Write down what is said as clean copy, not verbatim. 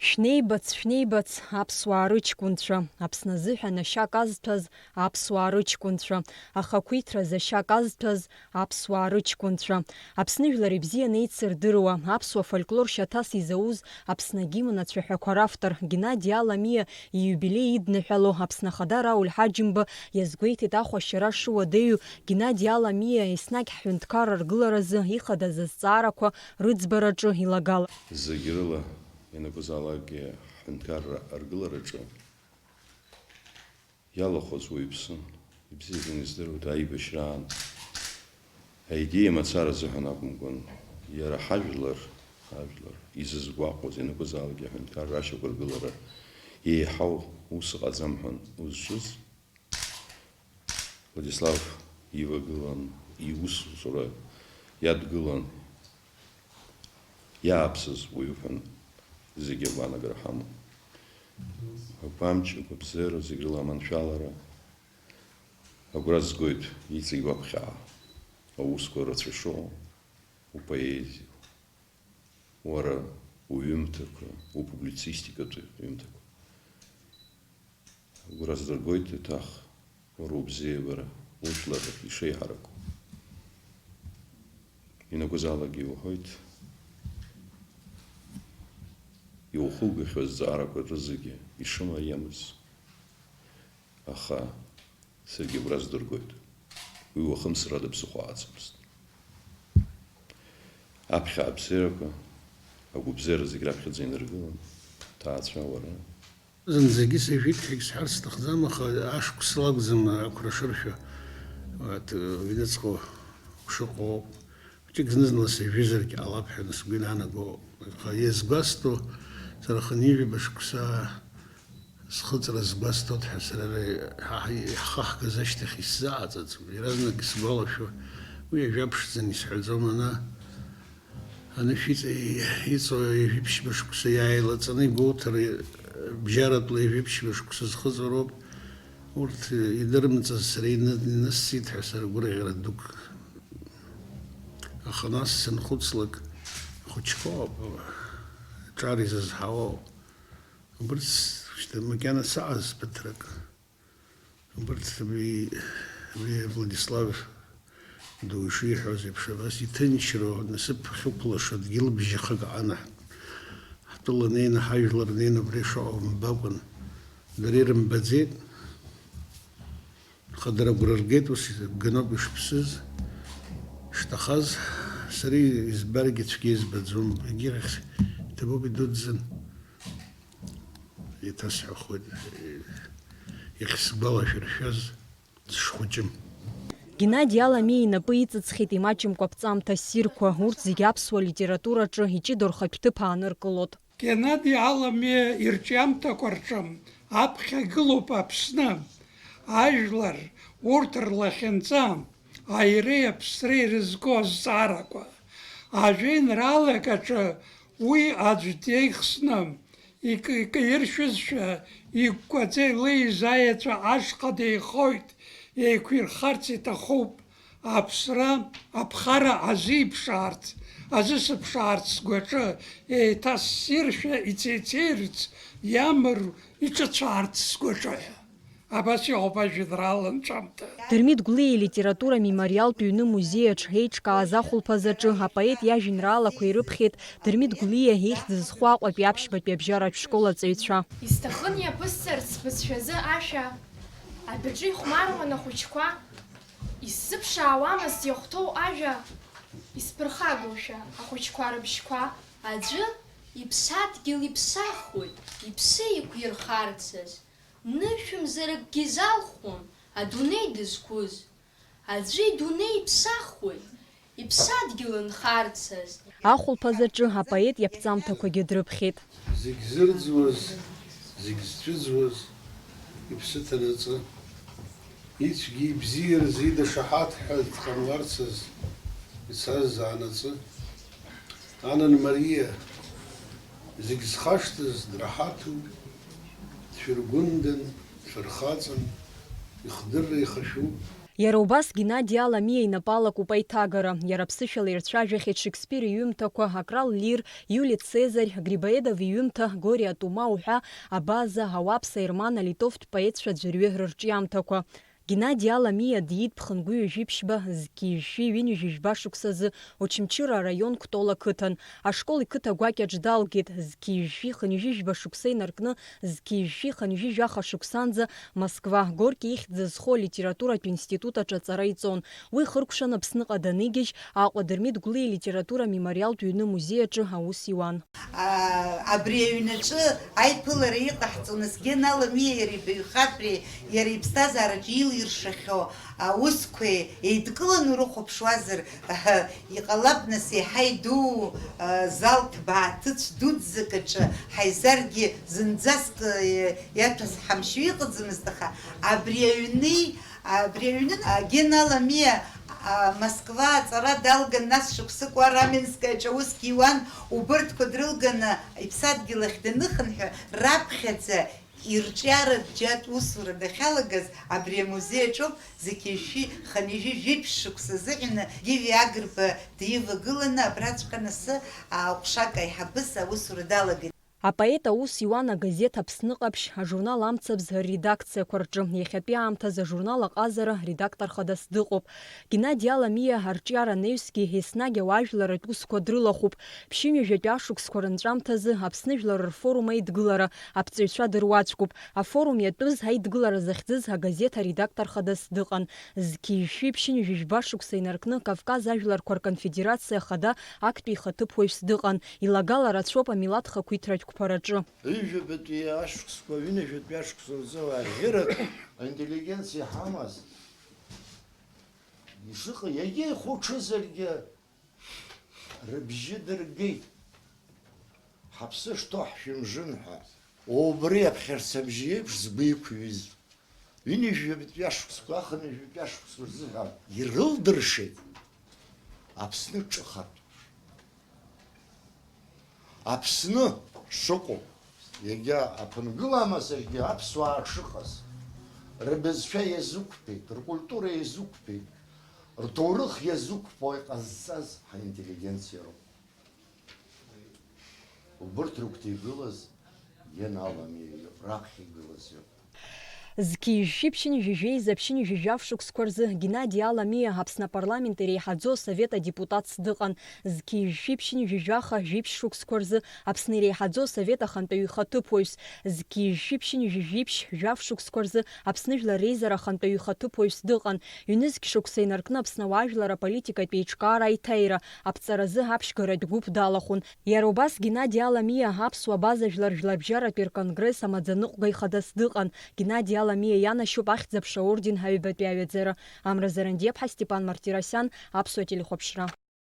Шәнеибац, аԥсуаа рыҷкәынцәа, Аԥсны азыҳәан ашьак азҭәаз аԥсуаа рыҷкәынцәа, ахақәиҭраз ашьак азҭәаз аԥсуаа рыҷкәынцәа, Аԥсны жәлар ибзианы еицырдыруа, аԥсуа фольклор шьаҭас изауз Аԥсны агимн ацәаҳәақәа равтор Геннади Аламиа ииубилеи идныҳәало Аԥсны Ахада Рауль Ҳаџьымба иазгәеиҭеит ахәашьара шуадаҩу Геннади Аламиа еснагь ҳҳәынҭқар аргыларазы ихадаз азҵаарақәа рыӡбараҿы илагала. Зегьы рыла ианакәызаалакгьы ҳҳәынҭқарра аргылараҿы иалахәыз уаҩԥсы ибзианы издыруеит аибашьраан аидеиа мацара азыҳәан акәымкәан иара ҳажәлар изызгәаҟуаз ианакәызаалакгьы аҳәынҭқарра ашьақәа ргылара еиҳау ус ыҟаӡам ҳәан узҿыз Владислав ивагылан иусура иадгылан иааԥсаз уаҩуп ҳәан зегьы агәаанагара ҳамоуп. Агәамч, агәабзыра, зегь рыла аманшәалара агәра згоит иҵегьу аԥхьаа, аусқәа рацәашоу, упоезиа, уара уҩымҭақәа, упублицистикатә ҩымҭақәа. Агәра здыргоит еиҭах уара убзиабара, ужәлар ишеиҳараку. Ианакәызаалакгьы иуҳәоит, иухугахьоу азҵаарақәа рызегьы ишымариамыз, аха саргьы агәра сдыргоит, уи уахымсрада ԥсыхәа ааҵымызт. Аԥхьа абзиарақәа, агәыбзиара зегь раԥхьаӡа инаргылан, ҭаацәа уара. Зынӡагьы сажәит ҳәа исҳәарц сҭахӡам, аха ашықәс лакәӡам ақәра шыршәо, ҩныҵҟа шыҟоуп. Ҷык зны-зынла сажәызаргьы ҟалап ҳәа сгәы инанагоуп. Аха иазгәасҭо сара хынҩажәа шықәса схыҵра згәасҭоит ҳәа сара ҳхаҳгаз ашьҭахь исзааӡаӡом. Иаразнак исгәалашәо уи ажәаԥшӡаны исҳәаӡом анышә иҵоу ажәеиԥшьба шықәса иааилаҵаны игәоуҭара бжьаратәла ажәеиԥшьба шықәса зхыҵуа роуп. Урҭ идырымҵаз сара инысҵеит ҳәа сара гәырӷьара дук. Аха нас санхәыцлак хәыҷқәоуп, ҿар изызҳауоуп. Убырҭ макьана саҟаз ԥыҭрак. Убырҭ Владислав ду ишиҳәоз еиԥш абас иҭынчроу, насыԥ ахьықәлашо дгьылбжьахак аҟаны ҳтәыла неины, ҳажәлар неины убри шаҟоу мбакәан. Дара ирымбаӡеит, аха дара агәра ргеит, ус ганоуп ишԥсыз. Шҭахаз сара избаргьы цәгьа избаӡом, егьирахь иҭабуп идуӡӡан. Еиҭасҳәахуеит, иахьсгәалашәыршәаз сшхәыҷым. Геннади Аламиа инапы иҵыҵхит имаҷымкәа аԥҵамҭа ссирқәа, урҭ зегьы аԥсуа литератураҿы иҷыдоу рҭыԥ ааныркылот. Геннади Аламиа ирҿиамҭақәа рҿы аԥхьа гылоуп Аԥсны, ажәлар, урҭ рлахьынҵа, аиреи аԥсреи рызго азҵаарақәа. Ажәеинраалак аҿы уи аӡә деихсны, икаиршәызшәа, игәкәаӡа илеиз аеҵәа ашҟа деихоит, еиқәирхарц иҭахуп, аԥсра, аԥхара азиԥшаарц, азысыԥшаарц сгәаҿы, еиҭассиршәа ицеицеирц, иамыр иҿыцәаарц сгәаҿы. Абас иоуп ажәеинраала нҵәамҭа. Дырмит Гәлиа илитература мемориалтә ҩны музеиаҿ еиҿкааз ахәылԥазаҿы апоет иажәеинраалақәа ирыԥхьеит Дырмит Гәлиа ихьӡ зху Аҟәатәи аԥшьбатәи абжьаратә школ аҵаҩцәа. Исҭахын иаԥысҵарц бызшәазы ашәа, адәаҿы ихәмаруан ахәыҷқәа, исзыԥшаауамызт иахәҭоу ажәа, исԥырхагоушәа ахәыҷқәа рыбжьқәа. Аӡәы иԥсадгьыл иԥсахуеит, иԥсы еиқәирхарцаз. Нышәымзаракгьы залхәон, адунеи дызқәыз. Аӡәы идунеи иԥсахуеит, иԥсадгьыл нхарцаз. Ахәылԥазаҿы апоет иаԥҵамҭақәагьы дрыԥхьеит. Зегь зырӡуаз, зегь зцәыӡуаз, иԥсы ҭанаҵы, ицәгьа ибзиараз идашаҳаҭ ҳәа дҟамларцаз, ицаз заанаҵы. Анан Мариа, зегь зхашҭыз драҳаҭу, дшәыргәындан, дшәырхаҵан, ихдырра ихашәу. Иара убас Геннади Аламиа инапалакуп аиҭагара. Иара аԥсышәала ирцәажәахьеит Шекспир иҩымҭақәа, Акрал Лир, Иули Цезарь, Грибоедов иҩымҭа, Гориа Тума уҳәа абаза, ауапса, Ерман, алитовтә поетцәа ӡәырҩы рырҿиамҭақәа. Геннади Аламиа диит Ԥхынгәи Ижәиԥшьба зқьи-жәшәи ҩынҩажәижәба шықәсазы Очамчыра араион Кәтол ақыҭан. Ашкол иқыҭа гәакьаҿ далгеит. Зқьи-жәшәи хынҩажәижәба шықәса инаркны зқьи-жәшәи хынҩажәижәаха шықәсанӡа Москва Горки ихьӡ зызхо алитературатә институт аҿы аҵара иҵон. Уи хыркәшан Аԥсныҟа данигьежь, Аҟәа Дырмит Гәлиа илитература мемориалтә ҩны музеи аҿы аус иуан. Абри аҩнаҿы аиԥылара иҟаҳҵон Гена Аламиа иара ибаҩхатәреи, иара иԥсҭазаараҿы илиршахьоу аусқәеи еидкыланы урыхәаԥшуазар, иҟалап нас еиҳа иду зал ҭбаа ҭыцә дуӡӡак аҿы ҳаизаргьы зынӡаск иаҭәаз ҳамшьо иҟаӡамызт, аха абри аҩны Гена Аламиа Москва аҵара далган, нас шықәсык Раменскаиаҿ аусгьы иуан, убырҭқәа дрылганы иԥсадгьыл ахь даныхынҳәа раԥхьаӡа ирҿиара џьат усура дахьалагаз абри амузеи аҿоуп зқьи-жәшәи хынҩажәижәиԥшь шықәса азыҳәаны Гиви Агрба дивагыланы абраҵәҟьа насы ҟәшак аиҳабыс аусура далагеит. Апоет аус иуан агазеҭ Аԥсны Ҟаԥшь, ажурнал Амцабз редакциақәа рҿы. Иахьатәи аамҭазы ажурнал Аҟазара редактор хадас дыҟоуп. Геннади Аламиа арҿиара неҩсгьы еснагь ауаажәларатә усқәа дрылахәуп. Ԥшьымҩажәатәи ашықәсқәа рынҵәамҭазы Аԥсны Жәлар рфорум аидгылара аԥҵаҩцәа дыруаӡәкуп. Афорум иатәыз аидгылара захьӡыз агазеҭ аредактор хадас дыҟан. Зқьи-жәшәи ԥшьымҩажәижәба шықәса инаркны Кавказ ажәларқәа рконфедерациа хада актәи ихаҭыԥуаҩс дыҟан. Илагала рацәоуп амилаҭ хақәиҭратә қәԥараҿы. Ҩажәабатәи ашықәсқәа, ҩынҩажәатәи ашықәсқәа рзы аӷьырак аинтеллигенциа ҳамаз ишыҟа иагьа ихәаҽызаргьы рыбжьы дыргеит. Ҳаԥсы шҭоу ҳшәымжын ҳәа. Убри аԥхьарцабжьы еиԥш згәы иқәҩыз. Ҩынҩажәабатәи ашықәсқәа, ахынҩажәатәи ашықәсқәа рзы ирылдыршеит Аԥсны ҿыхартә. Аԥсны шыҟоу, иагьа аԥынгыламазаргьы аԥсуаа шыҟаз, рыбызшәа иазықәԥеит, ркультура иазықәԥеит, рҭоурых иазықәԥо иҟазҵаз ҳаинтеллигенциа роуп. Убырҭ рыгәҭа игылаз Гена Аламиа иоуп, раԥхьа игылаз иоуп. Зқьи-жәшәи ԥшьынҩажәижәеи заԥшьынҩажәижәаф шықәсқәа рзы Геннади Аламиа Аԥсны апарламент иреиҳаӡоу асовет адепутатс дыҟан. Зқьи-жәшәи ԥшьынҩажәижәаха жәиԥшь шықәсқәа рзы Аԥсны иреиҳаӡоу асовет ахантәаҩ ихаҭыԥуаҩс. Зқьи-жәшәи ԥшьынҩажәижәиԥшь жәаф шықәсқәа рзы Аԥсны Жәлар Реизара ахантәаҩ ихаҭыԥуаҩс дыҟан. Ҩнызқь шықәса инаркны Аԥсны ауаажәлар аполитикатә еиҿкаара аиҭаира, аԥҵаразы аԥшьгаратә гәыԥ далахәын. Иара убас Геннади Аламиа аԥсуа базажәлар жәларбжьаратәи рконгресс амаӡаныҟәга ихадас дыҟан. Геннади Аламиа ианашьоуп ахьӡ-аԥша орден ҳаҩбатәи аҩаӡара. Амра Зарандиаԥҳа, Степан Мартиросиан, Аԥсуа телехәаԥшра.